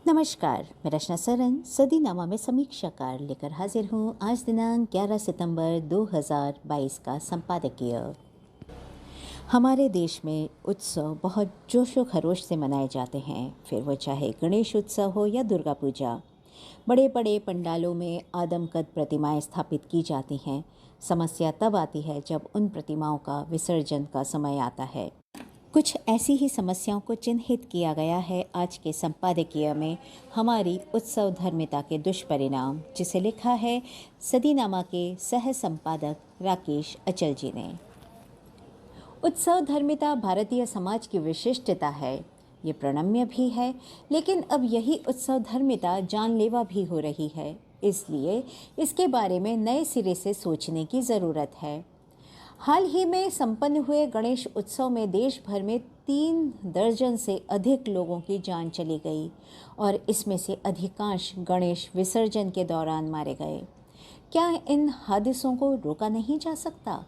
नमस्कार, मैं रचना सरन सदीनामा में समीक्षाकार लेकर हाजिर हूँ आज दिनांक 11 सितंबर 2022 का संपादकीय। हमारे देश में उत्सव बहुत जोशो खरोश से मनाए जाते हैं, फिर वो चाहे गणेश उत्सव हो या दुर्गा पूजा। बड़े बड़े पंडालों में आदमकद प्रतिमाएं स्थापित की जाती हैं। समस्या तब आती है जब उन प्रतिमाओं का विसर्जन का समय आता है। कुछ ऐसी ही समस्याओं को चिन्हित किया गया है आज के संपादकीय में हमारी उत्सव धर्मिता के दुष्परिणाम, जिसे लिखा है सदीनामा के सह संपादक राकेश अचल जी ने। उत्सव धर्मिता भारतीय समाज की विशिष्टता है। ये प्रणम्य भी है, लेकिन अब यही उत्सव धर्मिता जानलेवा भी हो रही है। इसलिए इसके बारे में नए सिरे से सोचने की ज़रूरत है। हाल ही में संपन्न हुए गणेश उत्सव में देश भर में 3 दर्जन से अधिक लोगों की जान चली गई और इसमें से अधिकांश गणेश विसर्जन के दौरान मारे गए। क्या इन हादसों को रोका नहीं जा सकता?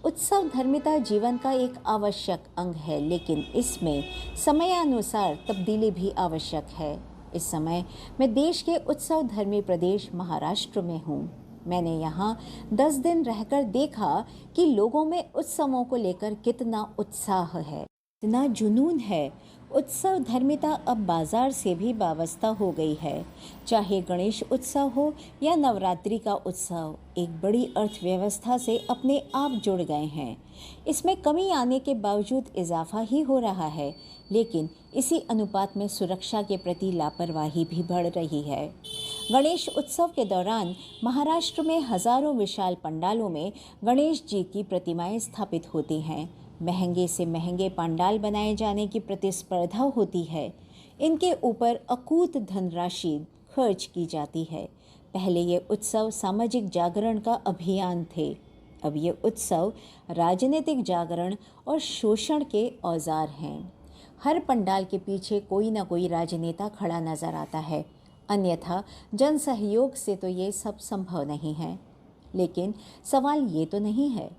उत्सव धर्मिता जीवन का एक आवश्यक अंग है, लेकिन इसमें समयानुसार तब्दीली भी आवश्यक है। इस समय मैं देश के उत्सव धर्मी प्रदेश महाराष्ट्र में हूँ। मैंने यहाँ 10 दिन रहकर देखा कि लोगों में उत्सवों को लेकर कितना उत्साह है, कितना जुनून है। उत्सव धर्मिता अब बाजार से भी वाबस्ता हो गई है। चाहे गणेश उत्सव हो या नवरात्रि का उत्सव, एक बड़ी अर्थव्यवस्था से अपने आप जुड़ गए हैं। इसमें कमी आने के बावजूद इजाफा ही हो रहा है, लेकिन इसी अनुपात में सुरक्षा के प्रति लापरवाही भी बढ़ रही है। गणेश उत्सव के दौरान महाराष्ट्र में हजारों विशाल पंडालों में गणेश जी की प्रतिमाएं स्थापित होती हैं। महंगे से महंगे पंडाल बनाए जाने की प्रतिस्पर्धा होती है। इनके ऊपर अकूत धनराशि खर्च की जाती है। पहले ये उत्सव सामाजिक जागरण का अभियान थे, अब ये उत्सव राजनीतिक जागरण और शोषण के औजार हैं। हर पंडाल के पीछे कोई ना कोई राजनेता खड़ा नजर आता है, अन्यथा जन सहयोग से तो ये सब संभव नहीं है। लेकिन सवाल ये तो नहीं है।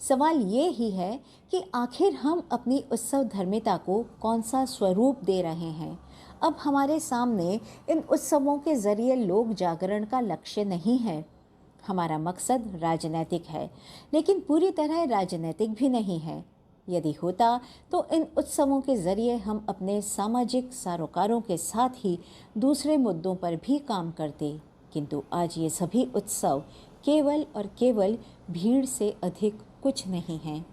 सवाल ये ही है कि आखिर हम अपनी उत्सव धर्मिता को कौन सा स्वरूप दे रहे हैं। अब हमारे सामने इन उत्सवों के जरिए लोक जागरण का लक्ष्य नहीं है। हमारा मकसद राजनैतिक है, लेकिन पूरी तरह राजनैतिक भी नहीं है। यदि होता तो इन उत्सवों के जरिए हम अपने सामाजिक सरोकारों के साथ ही दूसरे मुद्दों पर भी काम करते, किंतु आज ये सभी उत्सव केवल और केवल भीड़ से अधिक कुछ नहीं हैं।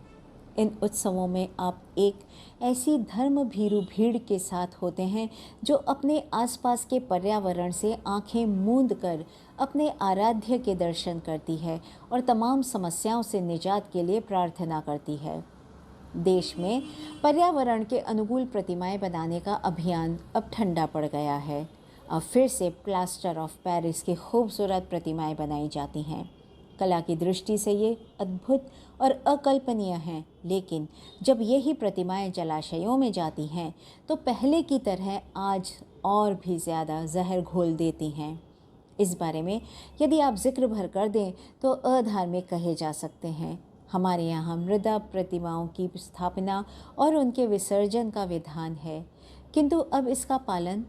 इन उत्सवों में आप एक ऐसी धर्म भीरू भीड़ के साथ होते हैं जो अपने आसपास के पर्यावरण से आंखें मूंद कर अपने आराध्य के दर्शन करती है और तमाम समस्याओं से निजात के लिए प्रार्थना करती है। देश में पर्यावरण के अनुकूल प्रतिमाएं बनाने का अभियान अब ठंडा पड़ गया है। अब फिर से प्लास्टर ऑफ पेरिस की खूबसूरत प्रतिमाएं बनाई जाती हैं। कला की दृष्टि से ये अद्भुत और अकल्पनीय हैं, लेकिन जब यही प्रतिमाएं जलाशयों में जाती हैं तो पहले की तरह आज और भी ज़्यादा जहर घोल देती हैं। इस बारे में यदि आप जिक्र भर कर दें तो अधार्मिक कहे जा सकते हैं। हमारे यहाँ मृदा प्रतिमाओं की स्थापना और उनके विसर्जन का विधान है, किंतु अब इसका पालन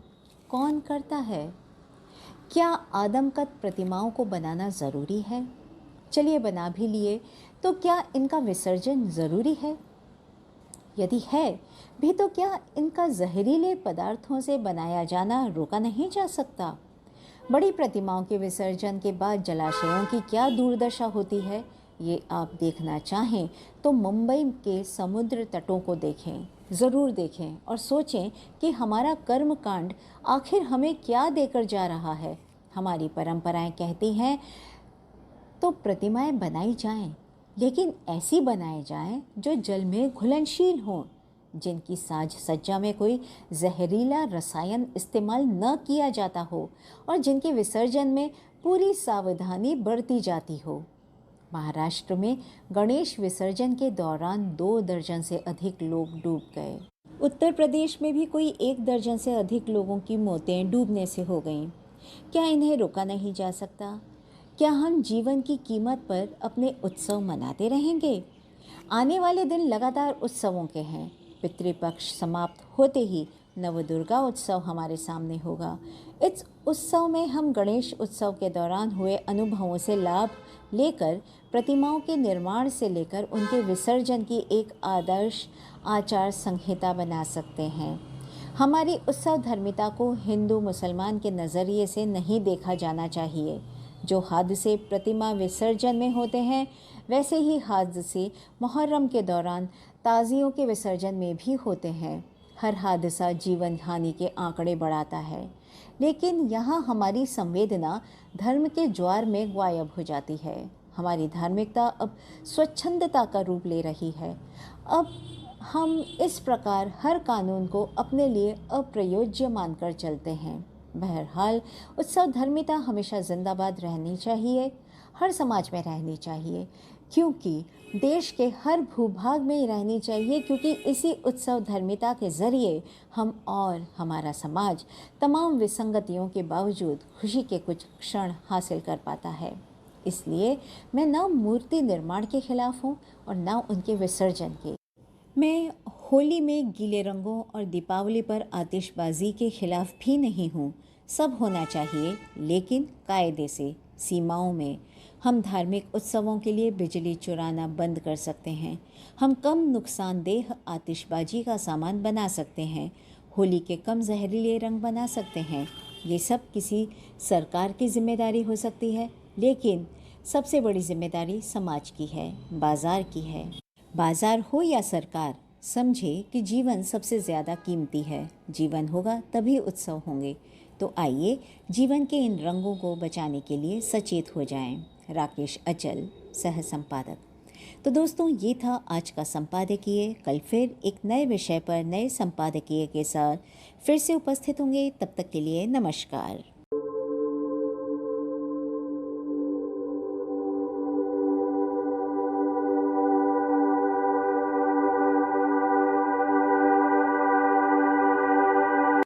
कौन करता है? क्या आदमकद प्रतिमाओं को बनाना ज़रूरी है? चलिए बना भी लिए तो क्या इनका विसर्जन ज़रूरी है? यदि है भी तो क्या इनका जहरीले पदार्थों से बनाया जाना रोका नहीं जा सकता? बड़ी प्रतिमाओं के विसर्जन के बाद जलाशयों की क्या दुर्दशा होती है, ये आप देखना चाहें तो मुंबई के समुद्र तटों को देखें, ज़रूर देखें और सोचें कि हमारा कर्मकांड आखिर हमें क्या देकर जा रहा है। हमारी परंपराएं कहती हैं तो प्रतिमाएं बनाई जाएं, लेकिन ऐसी बनाई जाएं जो जल में घुलनशील हों, जिनकी साज सज्जा में कोई जहरीला रसायन इस्तेमाल न किया जाता हो और जिनके विसर्जन में पूरी सावधानी बरती जाती हो। महाराष्ट्र में गणेश विसर्जन के दौरान 2 दर्जन से अधिक लोग डूब गए। उत्तर प्रदेश में भी कोई 1 दर्जन से अधिक लोगों की मौतें डूबने से हो गईं। क्या इन्हें रोका नहीं जा सकता? क्या हम जीवन की कीमत पर अपने उत्सव मनाते रहेंगे? आने वाले दिन लगातार उत्सवों के हैं। पितृपक्ष समाप्त होते ही नवदुर्गा उत्सव हमारे सामने होगा। इस उत्सव में हम गणेश उत्सव के दौरान हुए अनुभवों से लाभ लेकर प्रतिमाओं के निर्माण से लेकर उनके विसर्जन की एक आदर्श आचार संहिता बना सकते हैं। हमारी उत्सव धर्मिता को हिंदू मुसलमान के नज़रिए से नहीं देखा जाना चाहिए। जो हादसे प्रतिमा विसर्जन में होते हैं वैसे ही हादसे मुहर्रम के दौरान ताज़ियों के विसर्जन में भी होते हैं। हर हादसा जीवन हानि के आंकड़े बढ़ाता है, लेकिन यहाँ हमारी संवेदना धर्म के ज्वार में गायब हो जाती है। हमारी धार्मिकता अब स्वच्छंदता का रूप ले रही है। अब हम इस प्रकार हर कानून को अपने लिए अप्रयोज्य मानकर चलते हैं। बहरहाल उत्सव धर्मिता हमेशा जिंदाबाद रहनी चाहिए, हर समाज में रहनी चाहिए, क्योंकि देश के हर भूभाग में रहनी चाहिए, क्योंकि इसी उत्सव धर्मिता के ज़रिए हम और हमारा समाज तमाम विसंगतियों के बावजूद खुशी के कुछ क्षण हासिल कर पाता है। इसलिए मैं न मूर्ति निर्माण के खिलाफ हूँ और न उनके विसर्जन के। मैं होली में गीले रंगों और दीपावली पर आतिशबाजी के खिलाफ भी नहीं हूँ। सब होना चाहिए, लेकिन कायदे से, सीमाओं में। हम धार्मिक उत्सवों के लिए बिजली चुराना बंद कर सकते हैं। हम कम नुकसानदेह आतिशबाजी का सामान बना सकते हैं, होली के कम जहरीले रंग बना सकते हैं। ये सब किसी सरकार की जिम्मेदारी हो सकती है, लेकिन सबसे बड़ी जिम्मेदारी समाज की है, बाजार की है। बाजार हो या सरकार, समझे कि जीवन सबसे ज़्यादा कीमती है। जीवन होगा तभी उत्सव होंगे। तो आइए जीवन के इन रंगों को बचाने के लिए सचेत हो जाएं। राकेश अचल, सह संपादक। तो दोस्तों, ये था आज का संपादकीय। कल फिर एक नए विषय पर नए संपादकीय के साथ फिर से उपस्थित होंगे। तब तक के लिए नमस्कार।